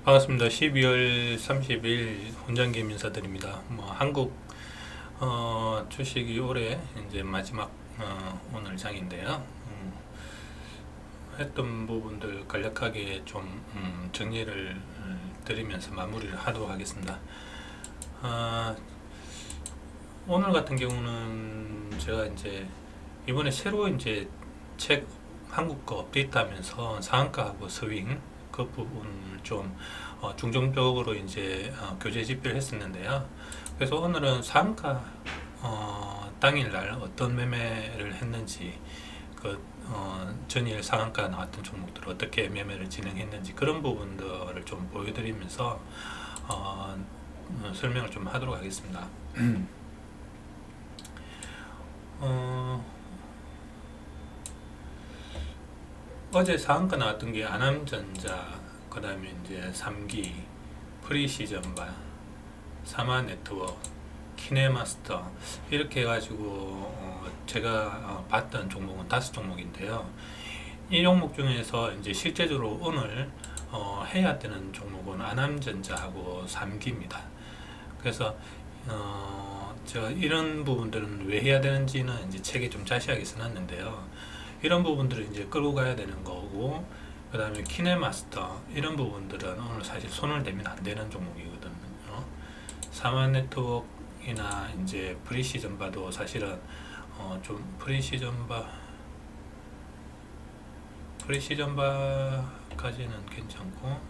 반갑습니다. 12월 30일 혼장김 인사드립니다. 한국 주식이 올해 이제 마지막 오늘 장인데요. 했던 부분들 간략하게 좀 정리를 드리면서 마무리를 하도록 하겠습니다. 오늘 같은 경우는 제가 이제 이번에 새로 이제 책 한국 거 업데이트하면서 상한가하고 스윙 그 부분을 좀 중점적으로 이제 교재 집필을 했었는데요. 그래서 오늘은 상한가 당일날 어떤 매매를 했는지 그 전일 상한가 나왔던 종목들을 어떻게 매매를 진행했는지 그런 부분들을 좀 보여드리면서 설명을 좀 하도록 하겠습니다. 어제 상한가 나왔던 게 아남전자, 그 다음에 이제 3기, 프리시전바, 사마네트워크, 키네마스터 이렇게 해가지고 제가 봤던 종목은 5종목인데요. 이 종목 중에서 이제 실제적으로 오늘 해야 되는 종목은 아남전자하고 3기입니다. 그래서 제가 이런 부분들은 왜 해야 되는지는 이제 책에 좀 자세하게 써놨는데요. 이런 부분들을 이제 끌고 가야 되는 거고, 그 다음에 키네마스터 이런 부분들은 오늘 사실 손을 대면 안 되는 종목이거든요. 사마네트워크나 이제 프리시전바도 사실은 좀 프리시전바까지는 괜찮고,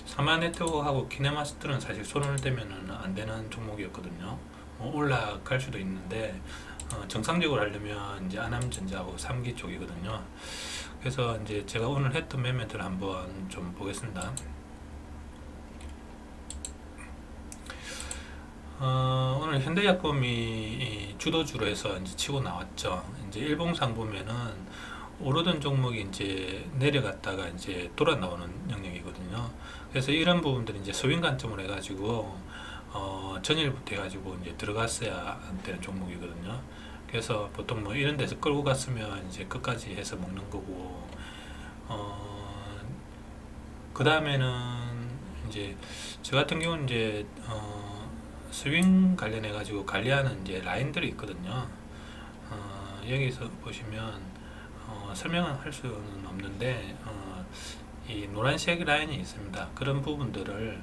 사마네트워크하고 키네마스터는 사실 손을 대면 안 되는 종목이었거든요. 올라갈 수도 있는데 정상적으로 하려면 이제 아남전자하고 3기 쪽이거든요. 그래서 이제 제가 오늘 했던 매매들 한번 좀 보겠습니다. 오늘 현대약품이 주도주로 해서 이제 치고 나왔죠. 이제 일봉상 보면은 오르던 종목이 이제 내려갔다가 이제 돌아 나오는 영역이거든요. 그래서 이런 부분들이 이제 스윙 관점으로 해가지고 전일부터 해가지고 이제 들어갔어야 되는 종목이거든요. 그래서 보통 뭐 이런 데서 끌고 갔으면 이제 끝까지 해서 먹는 거고, 그 다음에는 이제 저 같은 경우는 이제 스윙 관련해 가지고 관리하는 이제 라인들이 있거든요. 여기서 보시면 설명을 할 수는 없는데 이 노란색 라인이 있습니다. 그런 부분들을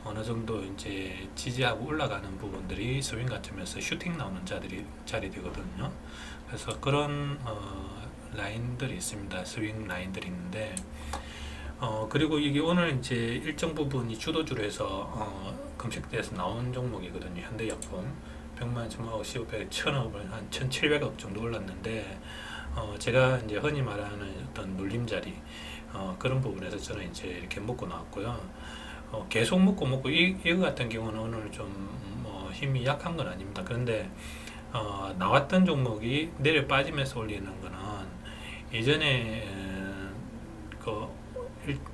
어느 정도 이제 지지하고 올라가는 부분들이 스윙 관점에서 슈팅 나오는 자리 되거든요. 그래서 그런 라인들이 있습니다. 스윙 라인들이 있는데, 그리고 이게 오늘 이제 일정 부분이 주도주로 해서 검색대에서 나온 종목이거든요. 현대약품 100만, 1000억, 1500, 1000억을 한 1700억 정도 올랐는데, 제가 이제 흔히 말하는 어떤 눌림자리 그런 부분에서 저는 이제 이렇게 먹고 나왔고요. 계속 먹고 이거 같은 경우는 오늘 좀 힘이 약한 건 아닙니다. 그런데 나왔던 종목이 내려 빠지면서 올리는 거는 예전에 그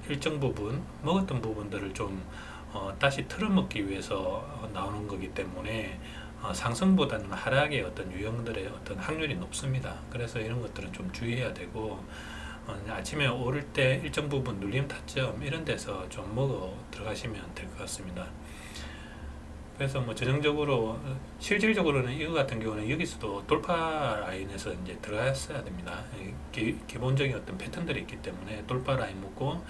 일정 부분 먹었던 부분들을 좀 다시 틀어먹기 위해서 나오는 거기 때문에 상승보다는 하락의 어떤 유형들의 어떤 확률이 높습니다. 그래서 이런 것들은 좀 주의해야 되고, 아침에 오를 때 일정 부분 눌림 타점 이런 데서 좀 먹어 들어가시면 될 것 같습니다. 그래서 뭐 전형적으로 실질적으로는 이거 같은 경우는 여기서도 돌파 라인에서 이제 들어갔어야 됩니다. 기본적인 어떤 패턴들이 있기 때문에 돌파 라인 먹고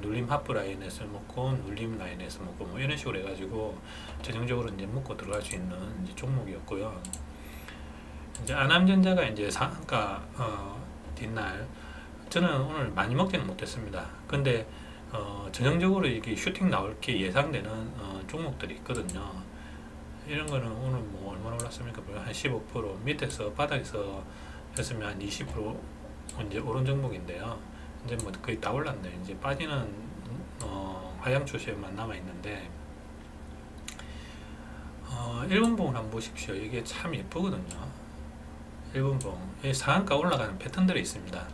눌림 하프 라인에서 먹고 눌림 라인에서 먹고 뭐 이런 식으로 해가지고 전형적으로 이제 먹고 들어갈 수 있는 이제 종목이었고요. 이제 아남전자가 이제 상한가 뒷날 저는 오늘 많이 먹지는 못했습니다. 근데 전형적으로 이게 슈팅 나올 게 예상되는 종목들이 있거든요. 이런 거는 오늘 뭐 얼마나 올랐습니까? 한 15% 밑에서 바닥에서 했으면 한 20% 이제 오른 종목인데요. 이제 뭐 거의 다 올랐네. 이제 빠지는 하향 추세만 남아 있는데, 1분봉을 한번 보십시오. 이게 참 예쁘거든요. 1분봉 상한가 올라가는 패턴들이 있습니다.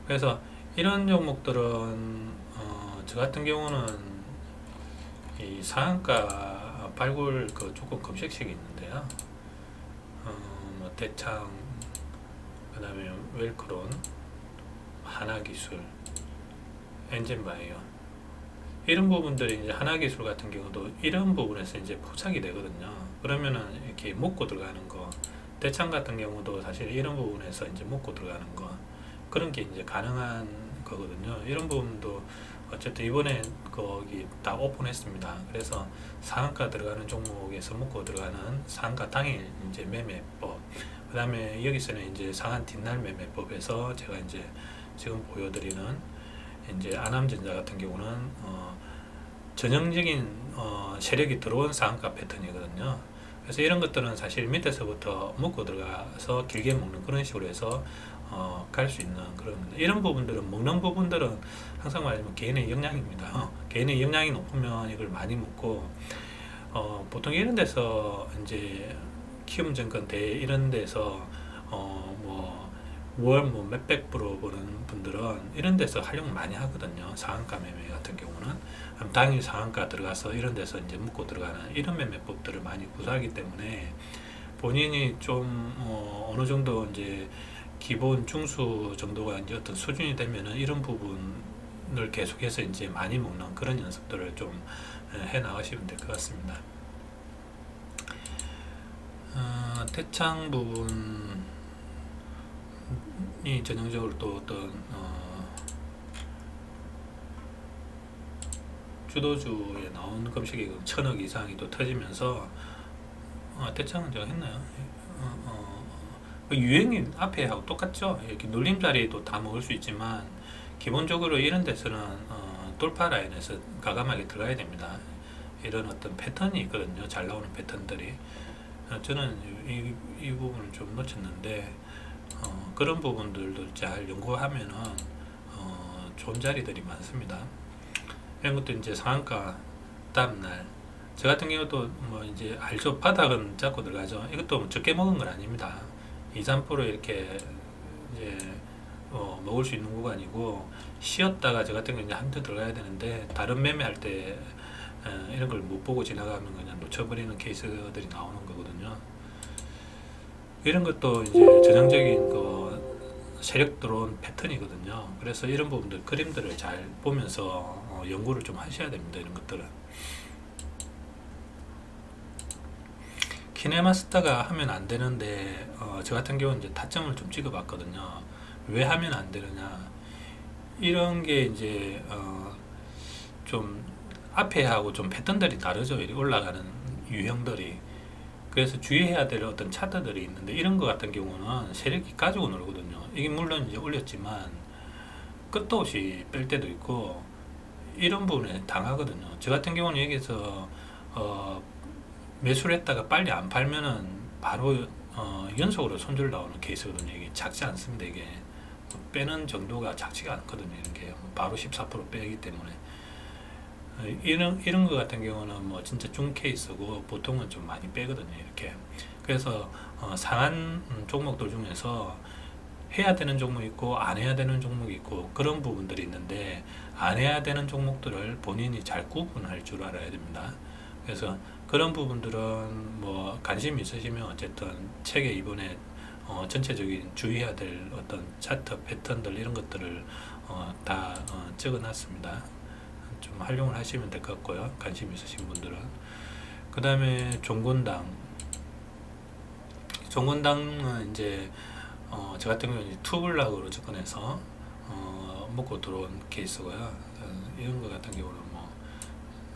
그래서 이런 종목들은 저 같은 경우는 이 상한가 발굴 그 조금 검색식이 있는데요. 뭐 대창, 그 다음에 웰크론, 하나기술 엔진바이오 이런 부분들이 이제 하나기술 같은 경우도 이런 부분에서 이제 포착이 되거든요. 그러면은 이렇게 묶고 들어가는 거, 대창 같은 경우도 사실 이런 부분에서 이제 묶고 들어가는 거, 그런 게 이제 가능한 거거든요. 이런 부분도 어쨌든 이번에 거기 다 오픈했습니다. 그래서 상한가 들어가는 종목에서 묶고 들어가는 상한가 당일 이제 매매법, 그 다음에 여기서는 이제 상한 뒷날 매매법에서 제가 이제 지금 보여드리는 이제 아남전자 같은 경우는 전형적인 세력이 들어온 상한가 패턴이거든요. 그래서 이런 것들은 사실 밑에서부터 묶고 들어가서 길게 먹는 그런 식으로 해서 갈 수 있는 그런, 이런 부분들은, 먹는 부분들은 항상 말하면 개인의 역량입니다. 개인의 역량이 높으면 이걸 많이 먹고, 보통 이런 데서 이제 키움증권 대회 이런 데서 뭐 월 뭐 몇백 프로 버는 분들은 이런 데서 활용을 많이 하거든요. 상한가 매매 같은 경우는 당일 상한가 들어가서 이런 데서 이제 묶고 들어가는 이런 매매법들을 많이 구사하기 때문에 본인이 좀 어느 정도 이제 기본 중수 정도가 이제 어떤 수준이 되면은 이런 부분을 계속해서 이제 많이 먹는 그런 연습들을 좀 해 나가시면 될 것 같습니다. 대창 부분이 전형적으로 또 어떤 주도주에 나온 금식이 1000억 이상이 또 터지면서 대창은 제가 했나요? 유행이 앞에 하고 똑같죠. 이렇게 눌림자리도 다 먹을 수 있지만 기본적으로 이런 데서는 돌파 라인에서 과감하게 들어가야 됩니다. 이런 어떤 패턴이 있거든요. 잘 나오는 패턴들이. 저는 이 부분을 좀 놓쳤는데 그런 부분들도 잘 연구하면은 좋은 자리들이 많습니다. 이런 것도 이제 상한가 다음날, 저 같은 경우도 뭐 이제 알죠. 바닥은 잡고 들어가죠. 이것도 뭐 적게 먹은 건 아닙니다. 2~3% 이렇게 이제 먹을 수 있는 구간이고, 쉬었다가 저 같은 경우 이제 한테 들어가야 되는데 다른 매매할 때 이런 걸 못 보고 지나가면 그냥 놓쳐버리는 케이스들이 나오는 거거든요. 이런 것도 이제 전형적인 세력 들어온 패턴이거든요. 그래서 이런 부분들 그림들을 잘 보면서 연구를 좀 하셔야 됩니다. 이런 것들은 키네마스터가 하면 안 되는데 저 같은 경우는 이제 타점을 좀 찍어 봤거든요. 왜 하면 안 되느냐, 이런 게 이제 좀 앞에 하고 좀 패턴들이 다르죠. 이렇게 올라가는 유형들이. 그래서 주의해야 될 어떤 차트들이 있는데, 이런 거 같은 경우는 세력이 가지고 놀거든요. 이게 물론 이제 올렸지만 끝도 없이 뺄 때도 있고 이런 부분에 당하거든요. 저 같은 경우는 여기서 매수를 했다가 빨리 안 팔면은 바로 연속으로 손절 나오는 케이스거든요. 이게 작지 않습니다. 이게 빼는 정도가 작지가 않거든요. 이런 게 바로 14% 빼기 때문에 이런 거 같은 경우는 뭐 진짜 중 케이스고 보통은 좀 많이 빼거든요. 이렇게. 그래서 상한 종목들 중에서 해야 되는 종목이 있고 안 해야 되는 종목이 있고 그런 부분들이 있는데, 안 해야 되는 종목들을 본인이 잘 구분할 줄 알아야 됩니다. 그래서 그런 부분들은 뭐 관심 있으시면 어쨌든 책에 이번에 전체적인 주의해야 될 어떤 차트 패턴들 이런 것들을 다 적어 놨습니다. 좀 활용을 하시면 될 것 같고요. 관심 있으신 분들은. 그 다음에 종군당은 이제 저 같은 경우는 투블락으로 접근해서 먹고 들어온 케이스고요. 이런 거 같은 경우는 뭐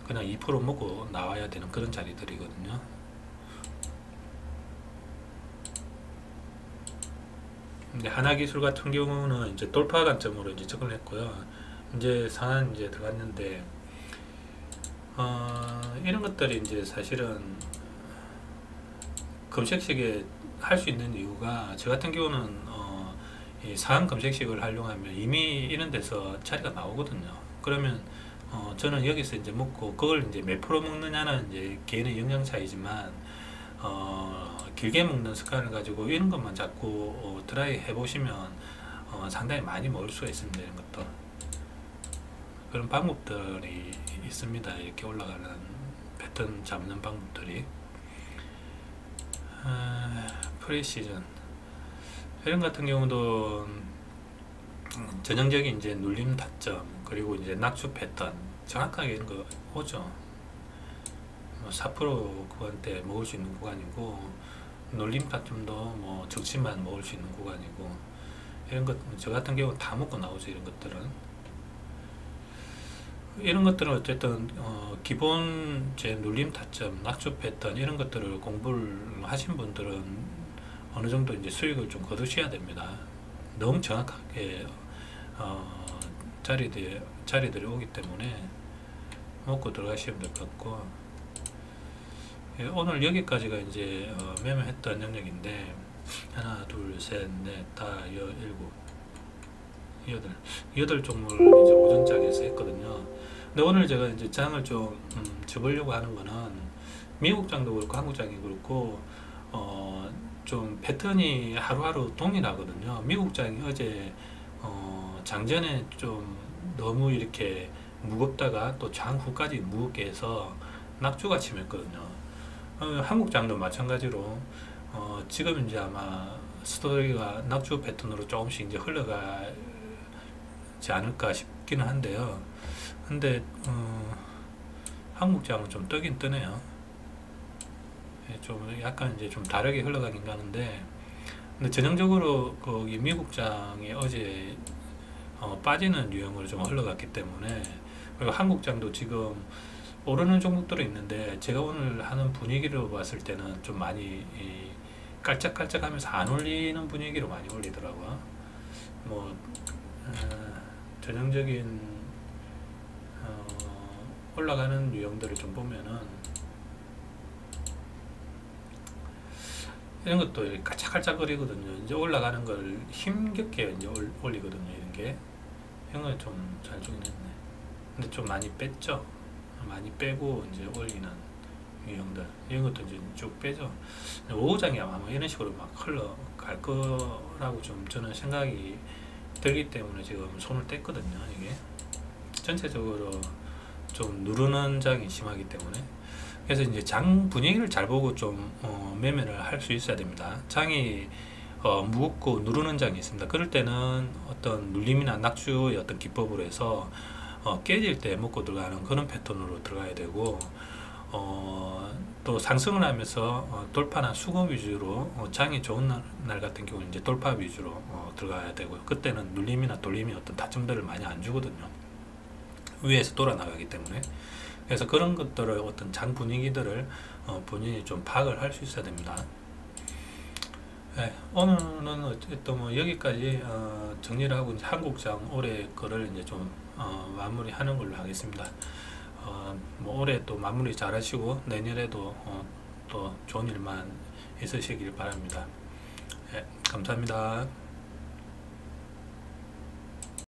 그냥 2% 먹고 나와야 되는 그런 자리들이거든요. 근데 하나기술 같은 경우는 이제 돌파 관점으로 이제 접근했고요. 이제 상한 이제 들어갔는데 이런 것들이 이제 사실은 검색식에 할 수 있는 이유가, 저 같은 경우는 이 상한 검색식을 활용하면 이미 이런 데서 자리가 나오거든요. 그러면 저는 여기서 이제 먹고 그걸 이제 몇 프로 먹느냐는 이제 개인의 영양 차이지만 길게 먹는 습관을 가지고 이런 것만 자꾸 트라이 해보시면 상당히 많이 먹을 수가 있습니다. 이런 것도 그런 방법들이 있습니다. 이렇게 올라가는 패턴 잡는 방법들이. 프리시즌 이런 같은 경우도 전형적인 이제 눌림 타점, 그리고 이제 낙주 패턴 정확하게 이런 거 오죠. 뭐 4% 구간대 먹을 수 있는 구간이고, 놀림 타점도 뭐 적시만 먹을 수 있는 구간이고, 이런 것 저 같은 경우 다 먹고 나오죠. 이런 것들은 어쨌든 기본 제 눌림 타점, 낙조 패턴 이런 것들을 공부를 하신 분들은 어느 정도 이제 수익을 좀 거두셔야 됩니다. 너무 정확하게 자리들이 오기 때문에 먹고 들어가시면 될 것 같고, 예, 오늘 여기까지가 이제 매매했던 영역인데, 하나 둘셋넷 다 일곱 여덟 종목을 이제 오전장에서 했거든요. 근데 오늘 제가 이제 장을 좀 접으려고 하는 거는, 미국 장도 그렇고 한국 장이 그렇고 좀 패턴이 하루하루 동일하거든요. 미국 장이 어제 장전에 좀 너무 이렇게 무겁다가 또 장 후까지 무겁게 해서 낙주가 침했거든요. 한국 장도 마찬가지로 지금 이제 아마 스토리가 낙주 패턴으로 조금씩 이제 흘러가지 않을까 싶기는 한데요. 근데 한국 장은 좀 뜨긴 뜨네요. 좀 약간 이제 좀 다르게 흘러가긴 가는데, 근데 전형적으로 거기 미국 장이 어제 빠지는 유형으로 좀 흘러갔기 때문에, 그리고 한국 장도 지금 오르는 종목들은 있는데, 제가 오늘 하는 분위기로 봤을 때는 좀 많이 깔짝깔짝 하면서 안 올리는 분위기로 많이 올리더라고요. 뭐 전형적인 올라가는 유형들을 좀 보면은 이런 것도 깔짝깔짝거리거든요. 이제 올라가는 걸 힘겹게 이제 올리거든요. 이런 게, 이런 건 좀 잘 주긴 했네. 근데 좀 많이 뺐죠. 많이 빼고 이제 올리는 유형들, 이런 것도 이제 쭉 빼죠. 5호장이 아마 이런 식으로 막 흘러갈 거라고 좀 저는 생각이 들기 때문에 지금 손을 뗐거든요. 이게 전체적으로 좀 누르는 장이 심하기 때문에, 그래서 이제 장 분위기를 잘 보고 좀 매매를 할 수 있어야 됩니다. 장이 무겁고 누르는 장이 있습니다. 그럴 때는 어떤 눌림이나 낙주의 어떤 기법으로 해서 깨질 때 먹고 들어가는 그런 패턴으로 들어가야 되고, 또 상승을 하면서 돌파나 수급 위주로, 장이 좋은 날 같은 경우는 이제 돌파 위주로 들어가야 되고요. 그때는 눌림이나 돌림이 어떤 타점들을 많이 안 주거든요. 위에서 돌아 나가기 때문에. 그래서 그런 것들을, 어떤 장 분위기들을 본인이 좀 파악을 할 수 있어야 됩니다. 네, 오늘은 어쨌든 뭐 여기까지 정리를 하고, 이제 한국장 올해 거를 이제 좀 마무리하는 걸로 하겠습니다. 뭐 올해 또 마무리 잘 하시고, 내년에도 또 좋은 일만 있으시길 바랍니다. 네, 감사합니다.